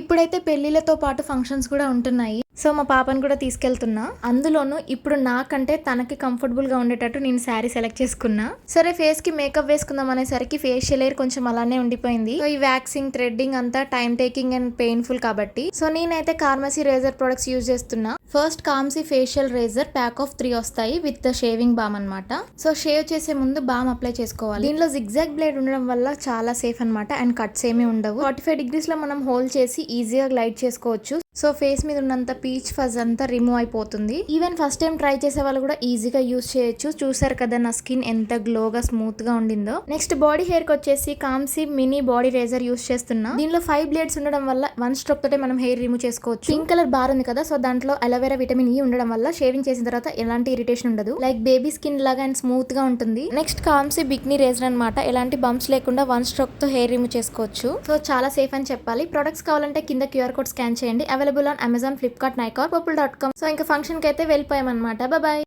ఇప్పుడైతే పెళ్లిళ్లతో పాటు ఫంక్షన్స్ కూడా ఉంటున్నాయి. సో మా పాపను కూడా తీసుకెళ్తున్నా. అందులోనూ ఇప్పుడు నాకంటే తనకి కంఫర్టబుల్ గా ఉండేటట్టు నేను శారీ సెలెక్ట్ చేసుకున్నా. సరే ఫేస్ కి మేకప్ వేసుకుందాం అనేసరికి ఫేషియల్ ఎయిర్ కొంచెం అలానే ఉండిపోయింది. సో ఈ వ్యాక్సింగ్, థ్రెడ్డింగ్ అంతా టైం టేకింగ్ అండ్ పెయిన్ఫుల్ కాబట్టి సో నేనైతే కార్మసీ రేజర్ ప్రొడక్ట్స్ యూజ్ చేస్తున్నా. First Carmesi facial razor pack of 3 వస్తాయి విత్ ద షేవింగ్ బామ్ అన్నమాట. సో షేవ్ చేసే ముందు బామ్ అప్లై చేసుకోవాలి. దీనిలో జిగ్జాగ్ బ్లేడ్ ఉండడం వల్ల చాలా సేఫ్ అన్నమాట అండ్ కట్స్ ఏమీ ఉండవు. 45 degrees లో మనం హోల్డ్ చేసి ఈజీగా గ్లైడ్ చేసుకోవచ్చు. సో ఫేస్ మీద ఉన్నంత పీచ్ ఫజ్ అంతా రిమూవ్ అయిపోతుంది. ఈవెన్ ఫస్ట్ టైం ట్రై చేసే వాళ్ళు కూడా ఈజీగా యూజ్ చేయొచ్చు. చూసారు కదా నా స్కిన్ ఎంత గ్లోగా స్మూత్ గా ఉండిందో. నెక్స్ట్ బాడీ హెయిర్ కి వచ్చేసి Carmesi mini body razor use చేస్తున్నా. దీనిలో 5 blades ఉండడం వల్ల 1 stroke తోటే మనం హెయిర్ రిమూవ్ చేసుకోవచ్చు. పింక్ కలర్ బార్ ఉంది కదా, సో దాంట్లో అలోవెరా విటమిన్ ఈ ఉండడం వల్ల షేవింగ్ చేసిన తర్వాత ఎలాంటి ఇరిటేషన్ ఉండదు. లైక్ బేబీ స్కిన్ లాగా అండ్ స్మూత్ గా ఉంటుంది. నెక్స్ట్ కామ్సీ బిగ్నీ రేజర్ అనమాట. ఎలాంటి బంప్స్ లేకుండా 1 stroke తో హెయిర్ రిమూవ్ చేసుకోవచ్చు. సో చాలా సేఫ్ అని చెప్పాలి. ప్రొడక్ట్స్ కావాలంటే కింద QR కోడ్ స్కాన్ చేయండి. Available on Amazon, Flipkart, Nykaa, Purple.com. So ఇంకా ఫంక్షన్ కి అయితే వెళ్ళిపోయామన్నమాట. బాయ్.